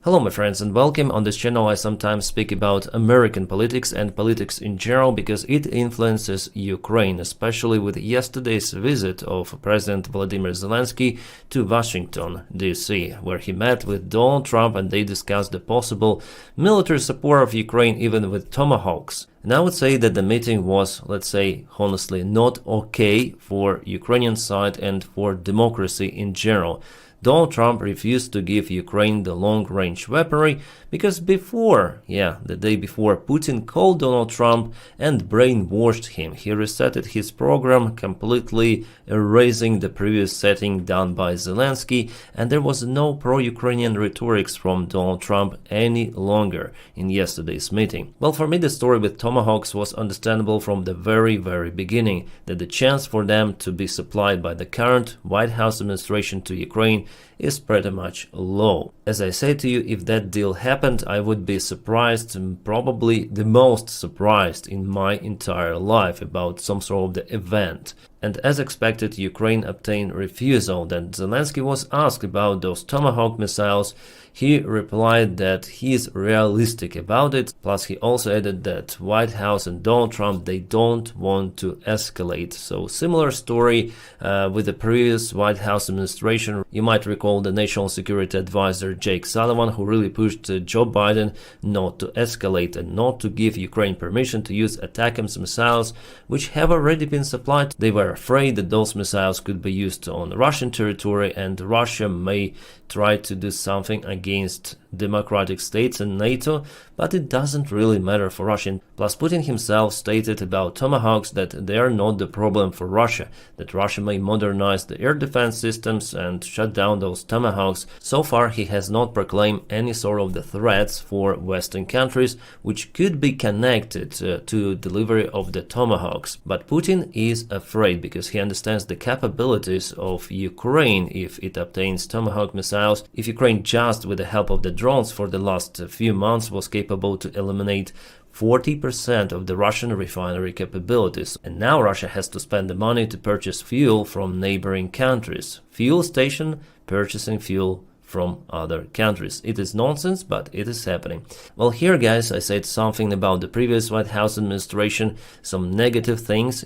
Hello my friends and welcome. On this channel I sometimes speak about American politics and politics in general because it influences Ukraine, especially with yesterday's visit of President Volodymyr Zelensky to Washington, D.C., where he met with Donald Trump and they discussed the possible military support of Ukraine even with tomahawks. And I would say that the meeting was, let's say, honestly, not okay for Ukrainian side and for democracy in general. Donald Trump refused to give Ukraine the long-range weaponry because the day before, Putin called Donald Trump and brainwashed him. He resetted his program, completely erasing the previous setting done by Zelensky, and there was no pro-Ukrainian rhetorics from Donald Trump any longer in yesterday's meeting. Well, for me, the story with tomahawks was understandable from the very beginning, that the chance for them to be supplied by the current White House administration to Ukraine is pretty much low. As I say to you, if that deal happened, I would be surprised, probably the most surprised in my entire life about some sort of the event. And as expected, Ukraine obtained refusal. Then Zelensky was asked about those Tomahawk missiles. He replied that he is realistic about it. Plus, he also added that White House and Donald Trump, they don't want to escalate. So similar story with the previous White House administration. You might recall the National Security Advisor Jake Sullivan, who really pushed Joe Biden not to escalate and not to give Ukraine permission to use ATACMS missiles, which have already been supplied. They were afraid that those missiles could be used on Russian territory and Russia may try to do something against democratic states and NATO, but it doesn't really matter for Russia. Plus, Putin himself stated about tomahawks that they are not the problem for Russia, that Russia may modernize the air defense systems and shut down those tomahawks. So far, he has not proclaimed any sort of the threats for Western countries which could be connected to delivery of the tomahawks. But Putin is afraid because he understands the capabilities of Ukraine if it obtains tomahawk missiles. If Ukraine, just with the help of the drones for the last few months, was capable to eliminate 40% of the Russian refinery capabilities. And now Russia has to spend the money to purchase fuel from neighboring countries. Fuel station purchasing fuel from other countries. It is nonsense, but it is happening. Well, here guys, I said something about the previous White House administration, some negative things,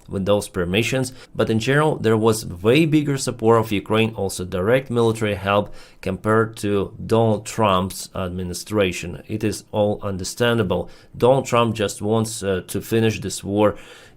with those permissions, but in general there was way bigger support of Ukraine, also direct military help compared to Donald Trump's administration. It is all understandable. Donald Trump just wants to finish this war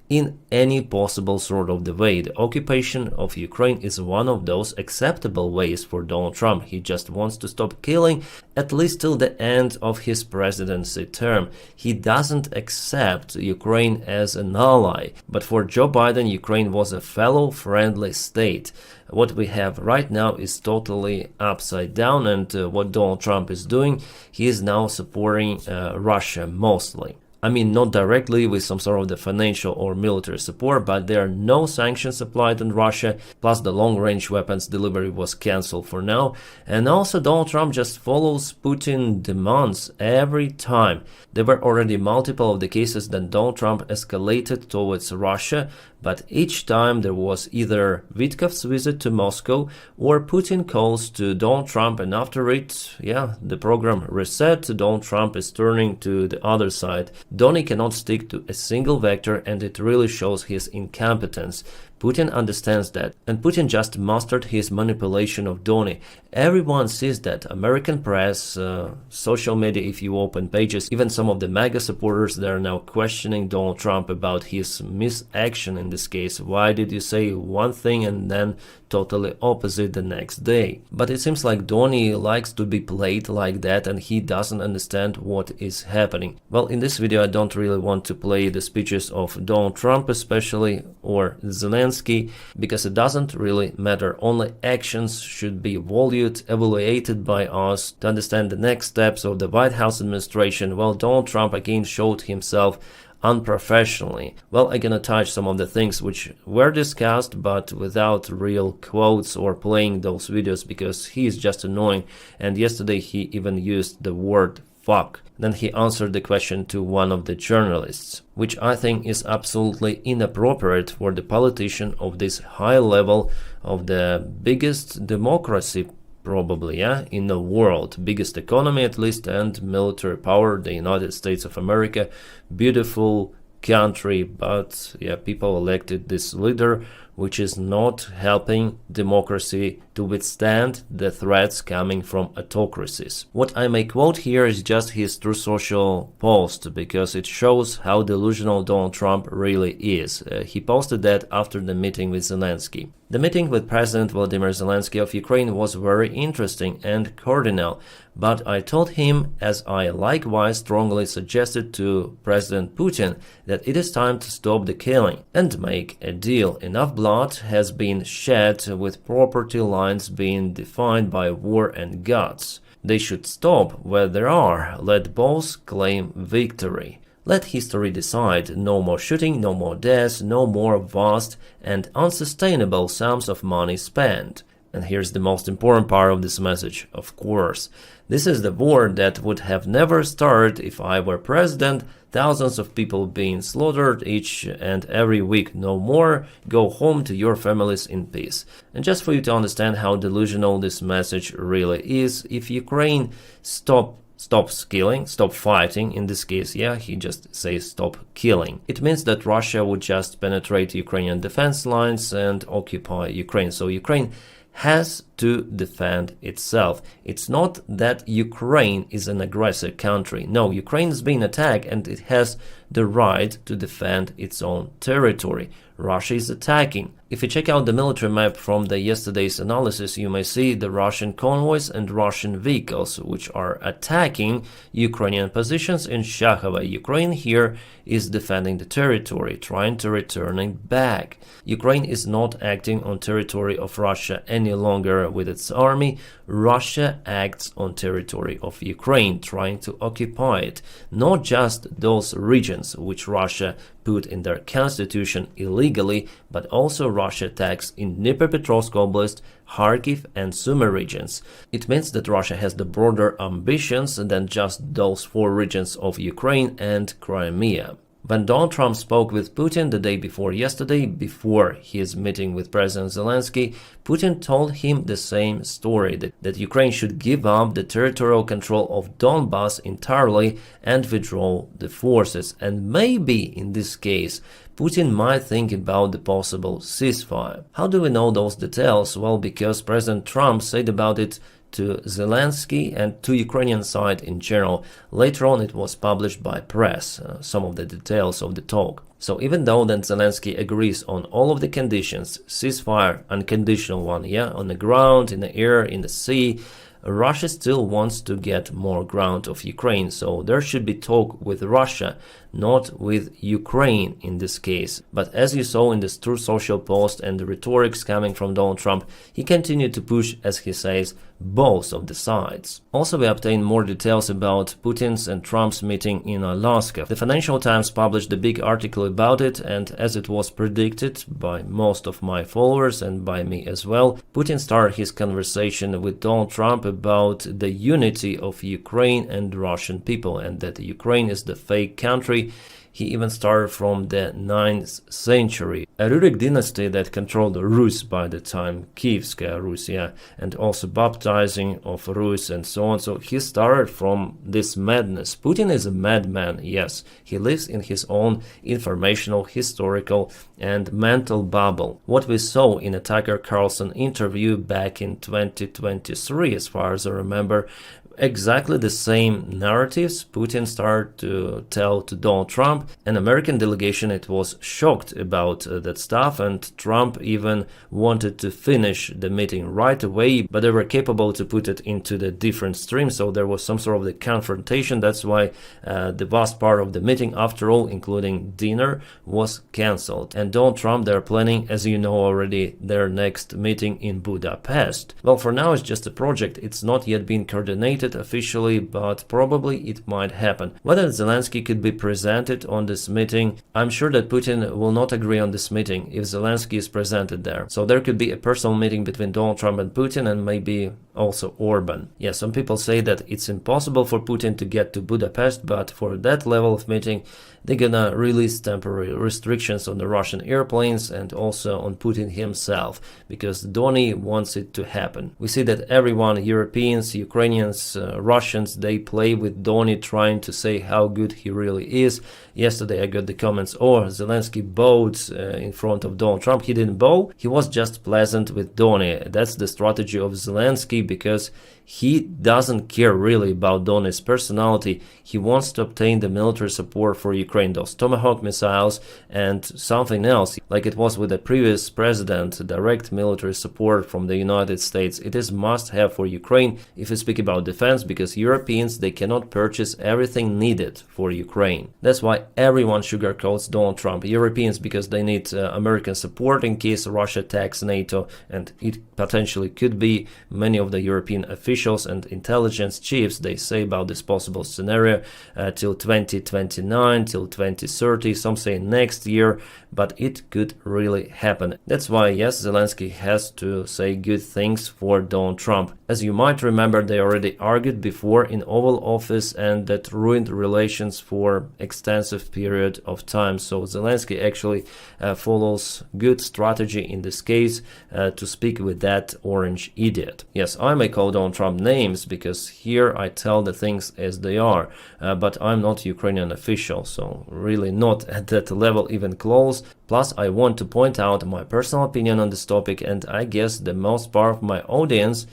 in any possible sort of the way. The occupation of Ukraine is one of those acceptable ways for Donald Trump. He just wants to stop killing, at least till the end of his presidency term. He doesn't accept Ukraine as an ally. But for Joe Biden, Ukraine was a fellow friendly state. What we have right now is totally upside down, and what Donald Trump is doing, he is now supporting Russia mostly. I mean, not directly with some sort of the financial or military support, but there are no sanctions applied on Russia, plus the long-range weapons delivery was cancelled for now. And also Donald Trump just follows Putin demands every time. There were already multiple of the cases that Donald Trump escalated towards Russia, but each time there was either Witkov's visit to Moscow or Putin calls to Donald Trump, and after it, the program reset. Donald Trump is turning to the other side. Donny cannot stick to a single vector, and it really shows his incompetence. Putin understands that, and Putin just mastered his manipulation of Donny. Everyone sees that. American press, social media, if you open pages, even some of the MAGA supporters, they are now questioning Donald Trump about his misaction in this case. Why did you say one thing and then totally opposite the next day? But it seems like Donny likes to be played like that, and he doesn't understand what is happening. Well, in this video I don't really want to play the speeches of Donald Trump especially, or Zelensky, because it doesn't really matter. Only actions should be evaluated by us to understand the next steps of the White House administration. Well, Donald Trump again showed himself unprofessionally. Well, I'm gonna touch some of the things which were discussed, but without real quotes or playing those videos, because he is just annoying, and yesterday he even used the word fuck. Then he answered the question to one of the journalists, which I think is absolutely inappropriate for the politician of this high level of the biggest democracy probably, yeah, in the world. Biggest economy at least, and military power, the United States of America. Beautiful country, but yeah, people elected this leader, which is not helping democracy to withstand the threats coming from autocracies. What I may quote here is just his Truth Social post, because it shows how delusional Donald Trump really is. He posted that after the meeting with Zelensky. The meeting with President Volodymyr Zelensky of Ukraine was very interesting and cordial, but I told him, as I likewise strongly suggested to President Putin, that it is time to stop the killing and make a deal. Enough blood has been shed, with property lines being defined by war and guts. They should stop where they are. Let both claim victory. Let history decide. No more shooting, no more deaths, no more vast and unsustainable sums of money spent. And here's the most important part of this message, of course. This is the war that would have never started if I were president. Thousands of people being slaughtered each and every week. No more. Go home to your families in peace. And just for you to understand how delusional this message really is, if Ukraine stops killing, stop fighting, in this case, yeah, he just says stop killing. It means that Russia would just penetrate Ukrainian defense lines and occupy Ukraine. So Ukraine has to defend itself. It's not that Ukraine is an aggressor country. No, Ukraine is being attacked and it has the right to defend its own territory. Russia is attacking. If you check out the military map from the yesterday's analysis, you may see the Russian convoys and Russian vehicles which are attacking Ukrainian positions in Shakhova. Ukraine here is defending the territory, trying to return it back. Ukraine is not acting on territory of Russia any longer with its army. Russia acts on territory of Ukraine, trying to occupy it. Not just those regions which Russia put in their constitution illegally, but also Russia attacks in Dnipropetrovsk Oblast, Kharkiv and Sumy regions. It means that Russia has the broader ambitions than just those 4 regions of Ukraine and Crimea. When Donald Trump spoke with Putin the day before yesterday, before his meeting with President Zelensky, Putin told him the same story, that Ukraine should give up the territorial control of Donbas entirely and withdraw the forces. And maybe in this case, Putin might think about the possible ceasefire. How do we know those details? Well, because President Trump said about it to Zelensky and to Ukrainian side in general. Later on it was published by press, some of the details of the talk. So even though then Zelensky agrees on all of the conditions, ceasefire, unconditional one, yeah, on the ground, in the air, in the sea, Russia still wants to get more ground of Ukraine, so there should be talk with Russia, not with Ukraine in this case. But as you saw in this Truth Social post and the rhetorics coming from Donald Trump, he continued to push, as he says, both of the sides. Also, we obtained more details about Putin's and Trump's meeting in Alaska. The Financial Times published a big article about it, and as it was predicted by most of my followers and by me as well, Putin started his conversation with Donald Trump about the unity of Ukraine and Russian people, and that Ukraine is the fake country. He even started from the 9th century, a Rurik dynasty that controlled Rus by the time, Kievskaya Rus, yeah, and also baptizing of Rus and so on. So he started from this madness. Putin is a madman, yes. He lives in his own informational, historical and mental bubble. What we saw in a Tucker Carlson interview back in 2023, as far as I remember, exactly the same narratives Putin started to tell to Donald Trump. An American delegation, it was shocked about that stuff, and Trump even wanted to finish the meeting right away, but they were capable to put it into the different stream, so there was some sort of the confrontation. That's why the vast part of the meeting, after all, including dinner, was cancelled. And Donald Trump, they're planning, as you know already, their next meeting in Budapest. Well, for now it's just a project. It's not yet been coordinated officially, but probably it might happen. Whether Zelensky could be presented on this meeting, I'm sure that Putin will not agree on this meeting if Zelensky is presented there. So there could be a personal meeting between Donald Trump and Putin, and maybe also Orban. Yeah, some people say that it's impossible for Putin to get to Budapest, but for that level of meeting, they're gonna release temporary restrictions on the Russian airplanes and also on Putin himself, because Donny wants it to happen. We see that everyone, Europeans, Ukrainians, Russians, they play with Donny, trying to say how good he really is. Yesterday I got the comments, oh, Zelensky bowed in front of Donald Trump. He didn't bow, he was just pleasant with Donny. That's the strategy of Zelensky, because he doesn't care really about Donny's personality. He wants to obtain the military support for Ukraine, those Tomahawk missiles and something else, like it was with the previous president, direct military support from the United States. It is must-have for Ukraine if you speak about defense, because Europeans, they cannot purchase everything needed for Ukraine. That's why everyone sugarcoats Donald Trump. Europeans, because they need American support in case Russia attacks NATO, and it potentially could be. Many of the European officials and intelligence chiefs, they say about this possible scenario till 2029, till 2030, some say next year, but it could really happen. That's why, yes, Zelensky has to say good things for Donald Trump. As you might remember, they already argued before in Oval Office, and that ruined relations for extensive period of time. So Zelensky actually follows good strategy in this case to speak with that orange idiot. Yes, I may call Donald Trump names because here I tell the things as they are, but I'm not Ukrainian official, so really not at that level even close. Plus, I want to point out my personal opinion on this topic, and I guess the most part of my audience,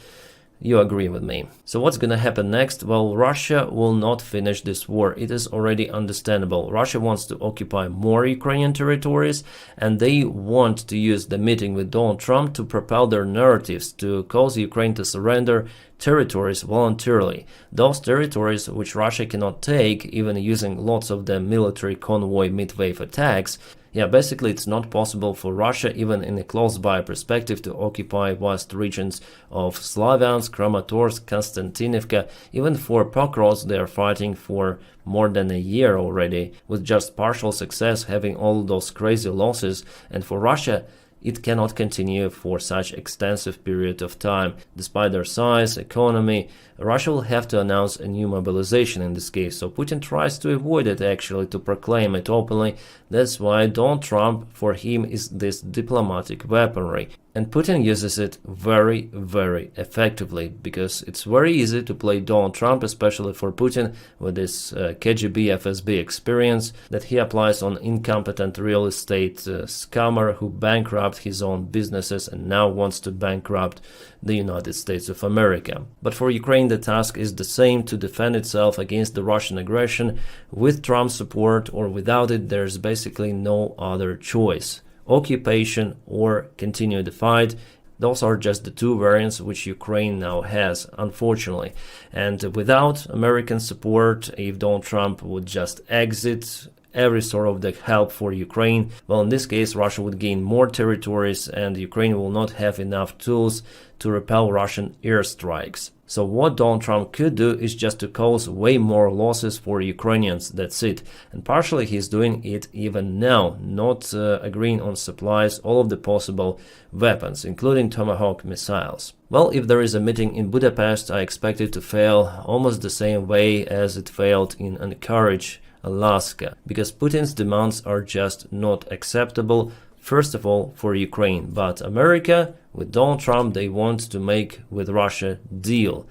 you agree with me. So what's gonna happen next? Well, Russia will not finish this war. It is already understandable. Russia wants to occupy more Ukrainian territories, and they want to use the meeting with Donald Trump to propel their narratives, to cause Ukraine to surrender territories voluntarily. Those territories which Russia cannot take, even using lots of the military convoy mid-wave attacks. Yeah, basically it's not possible for Russia, even in a close-by perspective, to occupy vast regions of Slavyansk, Kramatorsk, Konstantinivka. Even for Pokrovsk, they are fighting for more than a year already, with just partial success, having all those crazy losses. And for Russia, it cannot continue for such extensive period of time. Despite their size, economy, Russia will have to announce a new mobilization in this case. So Putin tries to avoid it, actually, to proclaim it openly. That's why Donald Trump, for him, is this diplomatic weaponry. And Putin uses it very, very effectively, because it's very easy to play Donald Trump, especially for Putin, with this KGB FSB experience that he applies on incompetent real estate scammer who bankrupted his own businesses and now wants to bankrupt the United States of America. But for Ukraine, the task is the same: to defend itself against the Russian aggression. With Trump's support or without it, there's basically no other choice. Occupation or continue the fight. Those are just the two variants which Ukraine now has, unfortunately. And without American support, if Donald Trump would just exit every sort of the help for Ukraine, well, in this case, Russia would gain more territories and Ukraine will not have enough tools to repel Russian airstrikes. So what Donald Trump could do is just to cause way more losses for Ukrainians, that's it. And partially he's doing it even now, not agreeing on supplies, all of the possible weapons, including Tomahawk missiles. Well, if there is a meeting in Budapest, I expect it to fail almost the same way as it failed in Anchorage, Alaska, because Putin's demands are just not acceptable. First of all, for Ukraine, but America, with Donald Trump, they want to make with Russia deal.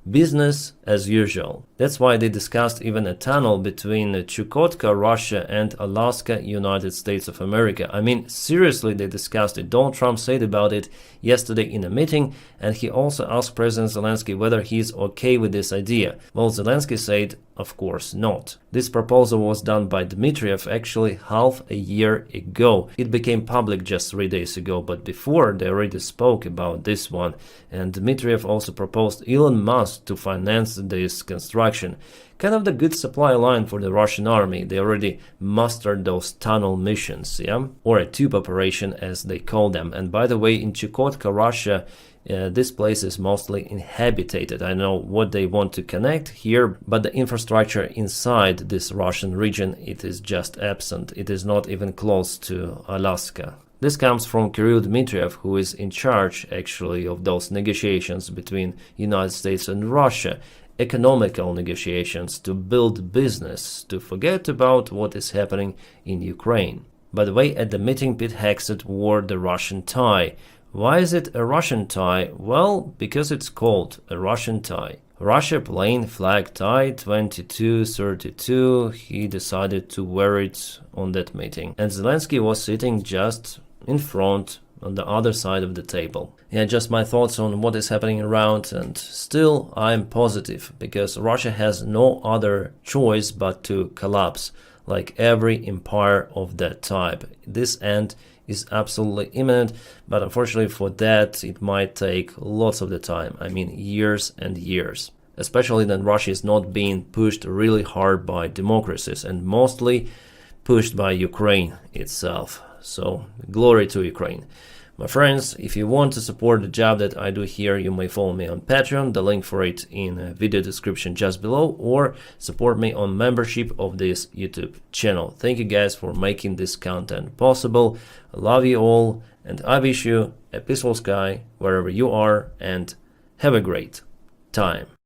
Business as usual. That's why they discussed even a tunnel between Chukotka, Russia, and Alaska, United States of America. I mean, seriously, they discussed it. Donald Trump said about it yesterday in a meeting, and he also asked President Zelensky whether he's okay with this idea. Well, Zelensky said, of course not. This proposal was done by Dmitriev actually half a year ago. It became public just 3 days ago, but before they already spoke about this one. And Dmitriev also proposed Elon Musk to finance this construction. Kind of the good supply line for the Russian army. They already mastered those tunnel missions, yeah? Or a tube operation as they call them. And by the way, in Chukotka, Russia, this place is mostly inhabited. I know what they want to connect here, but the infrastructure inside this Russian region, it is just absent. It is not even close to Alaska. This comes from Kirill Dmitriev, who is in charge actually of those negotiations between United States and Russia, economical negotiations to build business, to forget about what is happening in Ukraine. By the way, at the meeting, Pete Hegseth wore the Russian tie. Why is it a Russian tie? Well, because it's called a Russian tie. Russia plain flag tie 2232, he decided to wear it on that meeting. And Zelensky was sitting just in front on the other side of the table. Yeah, just my thoughts on what is happening around, and still I'm positive because Russia has no other choice but to collapse like every empire of that type. This end is absolutely imminent, but unfortunately for that it might take lots of the time. I mean years and years. Especially that Russia is not being pushed really hard by democracies and mostly pushed by Ukraine itself. So glory to Ukraine. My friends, if you want to support the job that I do here, you may follow me on Patreon, the link for it in the video description just below, or support me on membership of this YouTube channel. Thank you guys for making this content possible. I love you all, and I wish you a peaceful sky wherever you are, and have a great time.